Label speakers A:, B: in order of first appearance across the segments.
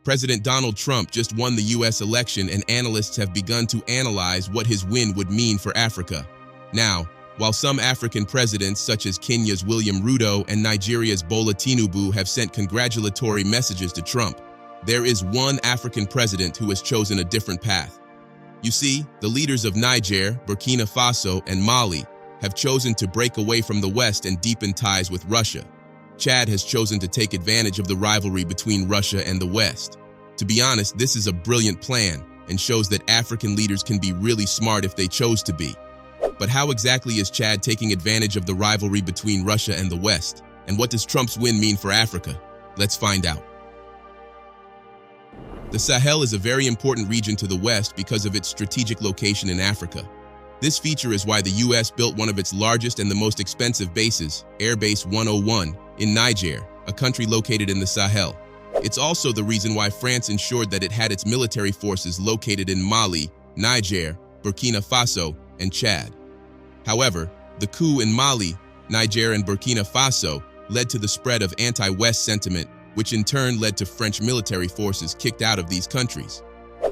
A: President Donald Trump just won the US election, and analysts have begun to analyze what his win would mean for Africa. Now, while some African presidents such as Kenya's William Ruto and Nigeria's Bola Tinubu have sent congratulatory messages to Trump, there is one African president who has chosen a different path. You see, the leaders of Niger, Burkina Faso, and Mali have chosen to break away from the West and deepen ties with Russia. Chad has chosen to take advantage of the rivalry between Russia and the West. To be honest, this is a brilliant plan and shows that African leaders can be really smart if they chose to be. But how exactly is Chad taking advantage of the rivalry between Russia and the West? And what does Trump's win mean for Africa? Let's find out. The Sahel is a very important region to the West because of its strategic location in Africa. This feature is why the US built one of its largest and the most expensive bases, Airbase 101, in Niger, a country located in the Sahel. It's also the reason why France ensured that it had its military forces located in Mali, Niger, Burkina Faso, and Chad. However, the coup in Mali, Niger, and Burkina Faso led to the spread of anti-West sentiment, which in turn led to French military forces kicked out of these countries.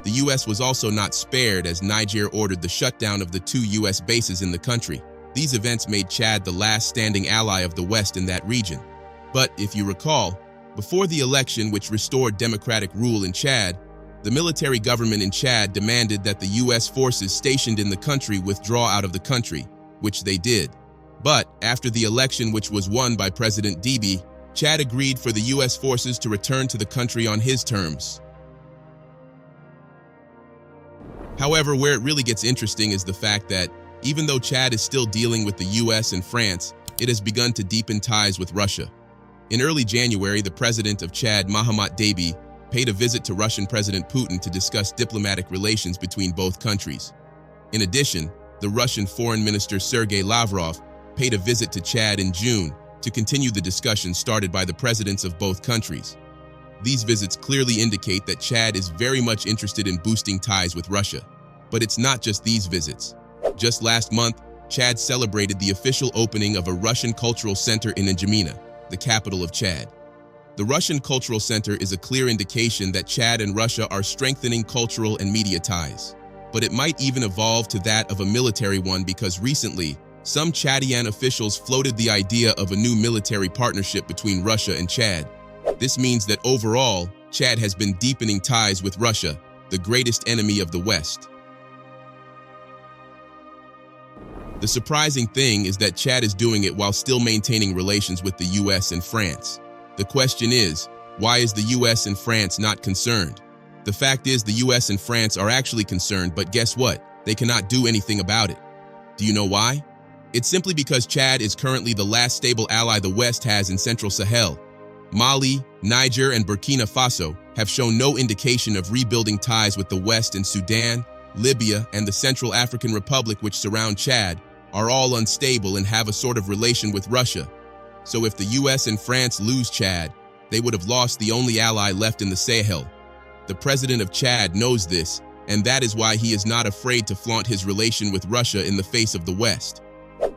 A: The US was also not spared as Niger ordered the shutdown of the 2 US bases in the country. These events made Chad the last standing ally of the West in that region. But if you recall, before the election which restored democratic rule in Chad, the military government in Chad demanded that the US forces stationed in the country withdraw out of the country, which they did. But after the election which was won by President Deby, Chad agreed for the US forces to return to the country on his terms. However, where it really gets interesting is the fact that even though Chad is still dealing with the US and France, it has begun to deepen ties with Russia. In early January, the president of Chad, President Deby, paid a visit to Russian President Putin to discuss diplomatic relations between both countries. In addition, the Russian Foreign Minister Sergei Lavrov paid a visit to Chad in June to continue the discussion started by the presidents of both countries. These visits clearly indicate that Chad is very much interested in boosting ties with Russia. But it's not just these visits. Just last month, Chad celebrated the official opening of a Russian cultural center in N'Djamena, the capital of Chad. The Russian Cultural Center is a clear indication that Chad and Russia are strengthening cultural and media ties. But it might even evolve to that of a military one because recently, some Chadian officials floated the idea of a new military partnership between Russia and Chad. This means that overall, Chad has been deepening ties with Russia, the greatest enemy of the West. The surprising thing is that Chad is doing it while still maintaining relations with the US and France. The question is, why is the US and France not concerned? The fact is the US and France are actually concerned, but guess what? They cannot do anything about it. Do you know why? It's simply because Chad is currently the last stable ally the West has in Central Sahel. Mali, Niger, and Burkina Faso have shown no indication of rebuilding ties with the West, and Sudan, Libya, and the Central African Republic which surround Chad are all unstable and have a sort of relation with Russia. So if the US and France lose Chad, they would have lost the only ally left in the Sahel. The president of Chad knows this, and that is why he is not afraid to flaunt his relation with Russia in the face of the West.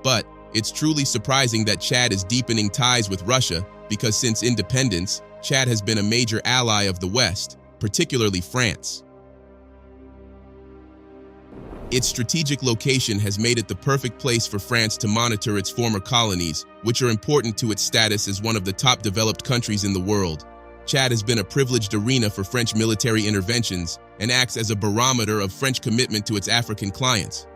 A: But it's truly surprising that Chad is deepening ties with Russia because since independence, Chad has been a major ally of the West, particularly France. Its strategic location has made it the perfect place for France to monitor its former colonies, which are important to its status as one of the top developed countries in the world. Chad has been a privileged arena for French military interventions and acts as a barometer of French commitment to its African clients.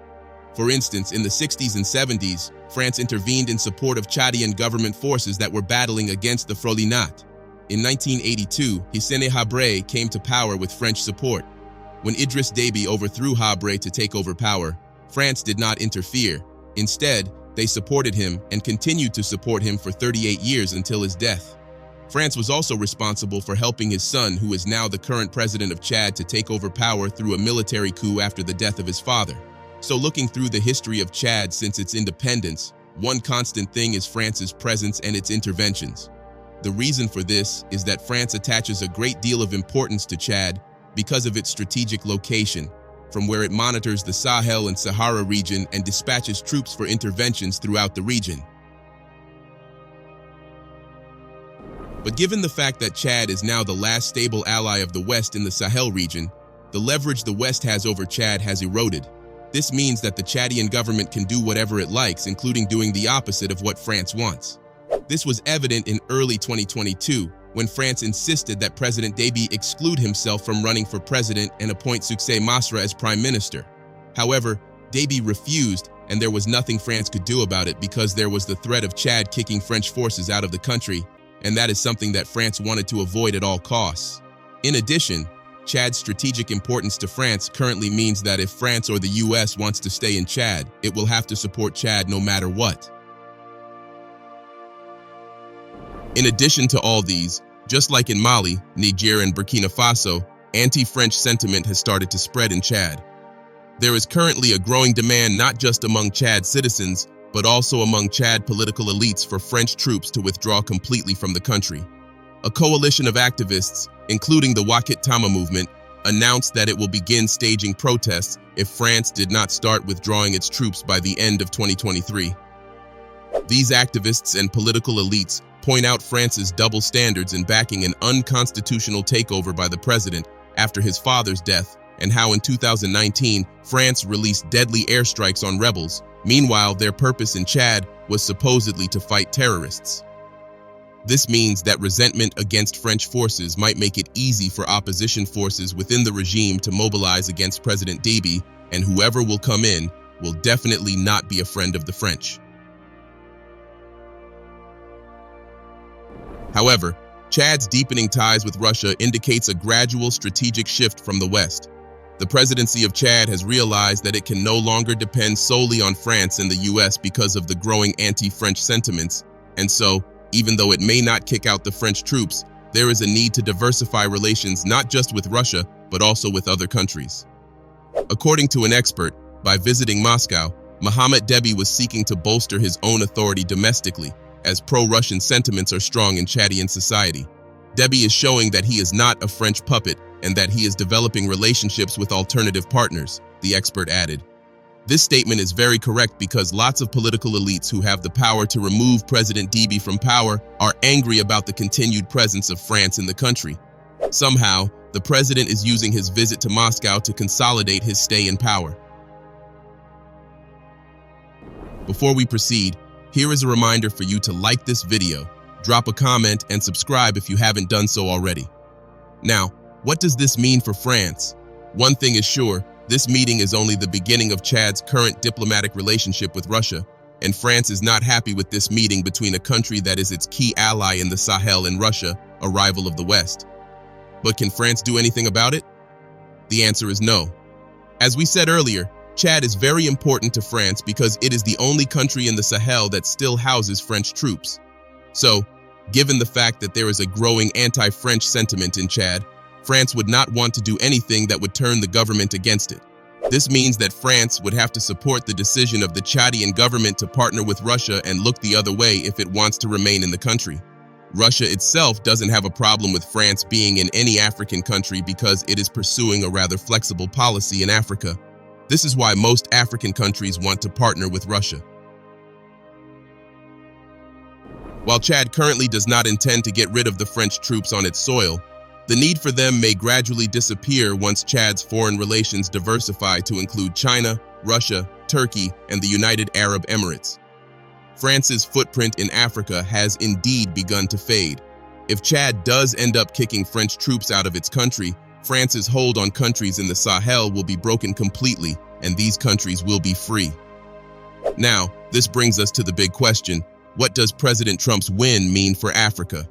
A: For instance, in the 60s and 70s, France intervened in support of Chadian government forces that were battling against the Frolinat. In 1982, Hissène Habré came to power with French support. When Idriss Deby overthrew Habré to take over power, France did not interfere. Instead, they supported him and continued to support him for 38 years until his death. France was also responsible for helping his son, who is now the current president of Chad, to take over power through a military coup after the death of his father. So looking through the history of Chad since its independence, one constant thing is France's presence and its interventions. The reason for this is that France attaches a great deal of importance to Chad because of its strategic location, from where it monitors the Sahel and Sahara region and dispatches troops for interventions throughout the region. But given the fact that Chad is now the last stable ally of the West in the Sahel region, the leverage the West has over Chad has eroded. This means that the Chadian government can do whatever it likes, including doing the opposite of what France wants. This was evident in early 2022, when France insisted that President Deby exclude himself from running for president and appoint Succès Masra as prime minister. However, Deby refused, and there was nothing France could do about it because there was the threat of Chad kicking French forces out of the country, and that is something that France wanted to avoid at all costs. In addition, Chad's strategic importance to France currently means that if France or the US wants to stay in Chad, it will have to support Chad no matter what. In addition to all these, just like in Mali, Niger and Burkina Faso, anti-French sentiment has started to spread in Chad. There is currently a growing demand not just among Chad citizens, but also among Chad political elites for French troops to withdraw completely from the country. A coalition of activists, including the Wakit Tama movement, announced that it will begin staging protests if France did not start withdrawing its troops by the end of 2023. These activists and political elites point out France's double standards in backing an unconstitutional takeover by the president after his father's death, and how in 2019 France released deadly airstrikes on rebels. Meanwhile, their purpose in Chad was supposedly to fight terrorists. This means that resentment against French forces might make it easy for opposition forces within the regime to mobilize against President Deby, and whoever will come in will definitely not be a friend of the French. However, Chad's deepening ties with Russia indicates a gradual strategic shift from the West. The presidency of Chad has realized that it can no longer depend solely on France and the US because of the growing anti-French sentiments, and so, even though it may not kick out the French troops, there is a need to diversify relations not just with Russia, but also with other countries. According to an expert, by visiting Moscow, Mohamed Deby was seeking to bolster his own authority domestically, as pro-Russian sentiments are strong in Chadian society. Deby is showing that he is not a French puppet and that he is developing relationships with alternative partners, the expert added. This statement is very correct because lots of political elites who have the power to remove President Deby from power are angry about the continued presence of France in the country. Somehow, the president is using his visit to Moscow to consolidate his stay in power. Before we proceed, here is a reminder for you to like this video, drop a comment, and subscribe if you haven't done so already. Now, what does this mean for France? One thing is sure, this meeting is only the beginning of Chad's current diplomatic relationship with Russia, and France is not happy with this meeting between a country that is its key ally in the Sahel and Russia, a rival of the West. But can France do anything about it? The answer is no. As we said earlier, Chad is very important to France because it is the only country in the Sahel that still houses French troops. So, given the fact that there is a growing anti-French sentiment in Chad, France would not want to do anything that would turn the government against it. This means that France would have to support the decision of the Chadian government to partner with Russia and look the other way if it wants to remain in the country. Russia itself doesn't have a problem with France being in any African country because it is pursuing a rather flexible policy in Africa. This is why most African countries want to partner with Russia. While Chad currently does not intend to get rid of the French troops on its soil, the need for them may gradually disappear once Chad's foreign relations diversify to include China, Russia, Turkey, and the United Arab Emirates. France's footprint in Africa has indeed begun to fade. If Chad does end up kicking French troops out of its country, France's hold on countries in the Sahel will be broken completely, and these countries will be free. Now, this brings us to the big question: what does President Trump's win mean for Africa?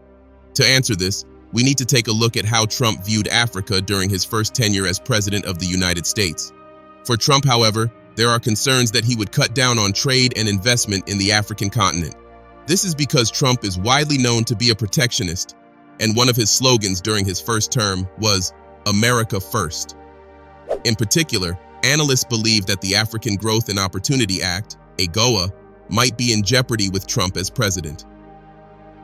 A: To answer this, we need to take a look at how Trump viewed Africa during his first tenure as President of the United States. For Trump, however, there are concerns that he would cut down on trade and investment in the African continent. This is because Trump is widely known to be a protectionist, and one of his slogans during his first term was America First. In particular, analysts believe that the African Growth and Opportunity Act, AGOA, might be in jeopardy with Trump as president.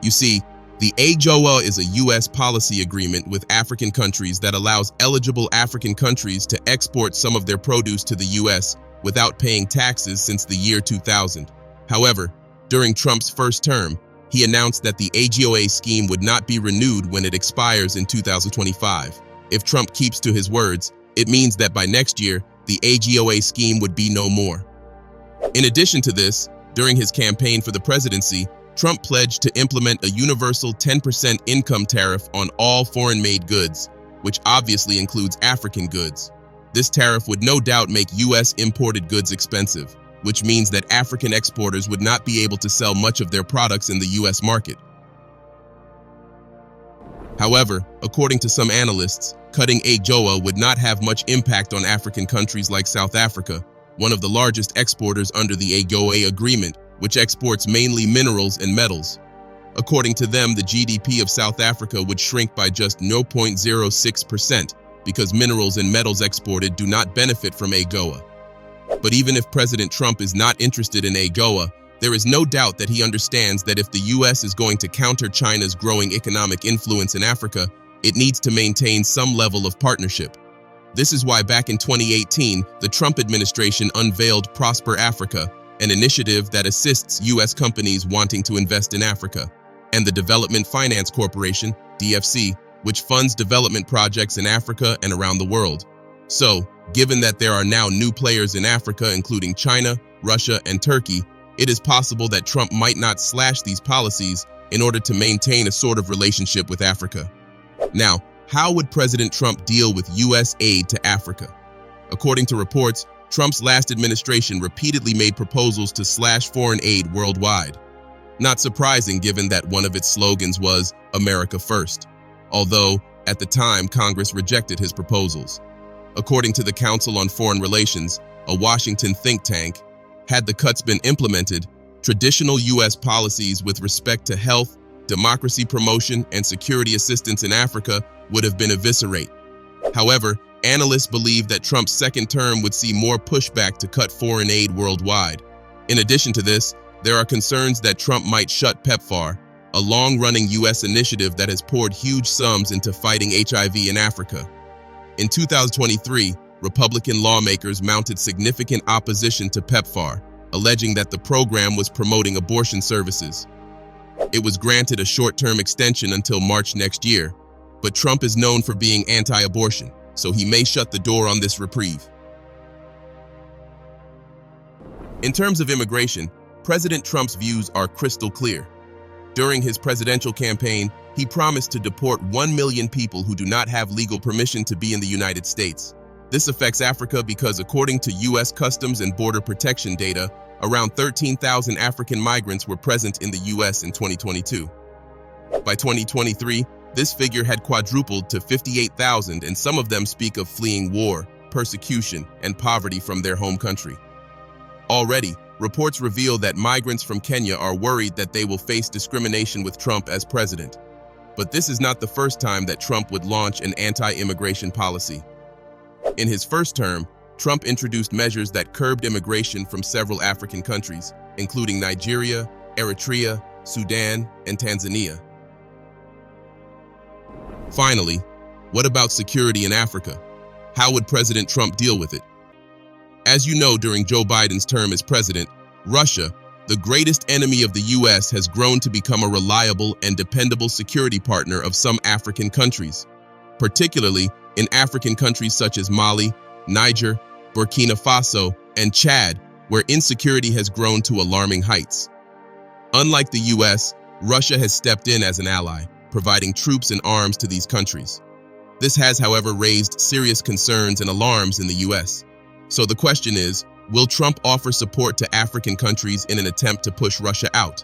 A: You see, the AGOA is a U.S. policy agreement with African countries that allows eligible African countries to export some of their produce to the U.S. without paying taxes since the year 2000. However, during Trump's first term, he announced that the AGOA scheme would not be renewed when it expires in 2025. If Trump keeps to his words, it means that by next year, the AGOA scheme would be no more. In addition to this, during his campaign for the presidency, Trump pledged to implement a universal 10% income tariff on all foreign-made goods, which obviously includes African goods. This tariff would no doubt make U.S. imported goods expensive, which means that African exporters would not be able to sell much of their products in the U.S. market. However, according to some analysts, cutting AGOA would not have much impact on African countries like South Africa, one of the largest exporters under the AGOA agreement, which exports mainly minerals and metals. According to them, the GDP of South Africa would shrink by just 0.06% because minerals and metals exported do not benefit from AGOA. But even if President Trump is not interested in AGOA, there is no doubt that he understands that if the U.S. is going to counter China's growing economic influence in Africa, it needs to maintain some level of partnership. This is why back in 2018, the Trump administration unveiled Prosper Africa, an initiative that assists U.S. companies wanting to invest in Africa, and the Development Finance Corporation, DFC, which funds development projects in Africa and around the world. So, given that there are now new players in Africa, including China, Russia, and Turkey, it is possible that Trump might not slash these policies in order to maintain a sort of relationship with Africa. Now, how would President Trump deal with U.S. aid to Africa? According to reports, Trump's last administration repeatedly made proposals to slash foreign aid worldwide. Not surprising given that one of its slogans was America First, although, at the time, Congress rejected his proposals. According to the Council on Foreign Relations, a Washington think tank, had the cuts been implemented, traditional U.S. policies with respect to health, democracy promotion, and security assistance in Africa would have been eviscerated. However, analysts believe that Trump's second term would see more pushback to cut foreign aid worldwide. In addition to this, there are concerns that Trump might shut PEPFAR, a long-running U.S. initiative that has poured huge sums into fighting HIV in Africa. In 2023, Republican lawmakers mounted significant opposition to PEPFAR, alleging that the program was promoting abortion services. It was granted a short-term extension until March next year, but Trump is known for being anti-abortion, so he may shut the door on this reprieve. In terms of immigration, President Trump's views are crystal clear. During his presidential campaign, he promised to deport 1 million people who do not have legal permission to be in the United States. This affects Africa because, according to U.S. Customs and Border Protection data, around 13,000 African migrants were present in the U.S. in 2022. By 2023, this figure had quadrupled to 58,000, and some of them speak of fleeing war, persecution, and poverty from their home country. Already, reports reveal that migrants from Kenya are worried that they will face discrimination with Trump as president. But this is not the first time that Trump would launch an anti-immigration policy. In his first term, Trump introduced measures that curbed immigration from several African countries, including Nigeria, Eritrea, Sudan, and Tanzania. Finally, what about security in Africa? How would President Trump deal with it? As you know, during Joe Biden's term as president, Russia, the greatest enemy of the U.S., has grown to become a reliable and dependable security partner of some African countries, particularly in African countries such as Mali, Niger, Burkina Faso, and Chad, where insecurity has grown to alarming heights. Unlike the U.S., Russia has stepped in as an ally, providing troops and arms to these countries. This has, however, raised serious concerns and alarms in the U.S. So the question is, will Trump offer support to African countries in an attempt to push Russia out?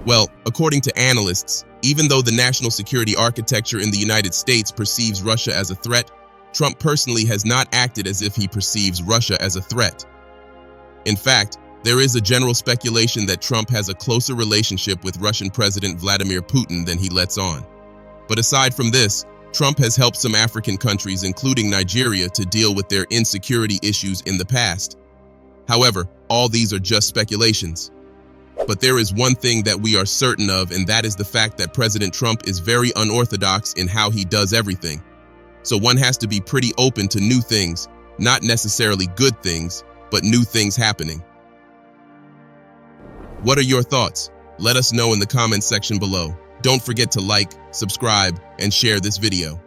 A: Well, according to analysts, even though the national security architecture in the United States perceives Russia as a threat, Trump personally has not acted as if he perceives Russia as a threat. In fact, there is a general speculation that Trump has a closer relationship with Russian President Vladimir Putin than he lets on. But aside from this, Trump has helped some African countries, including Nigeria, to deal with their insecurity issues in the past. However, all these are just speculations. But there is one thing that we are certain of, and that is the fact that President Trump is very unorthodox in how he does everything. So one has to be pretty open to new things, not necessarily good things, but new things happening. What are your thoughts? Let us know in the comments section below. Don't forget to like, subscribe, and share this video.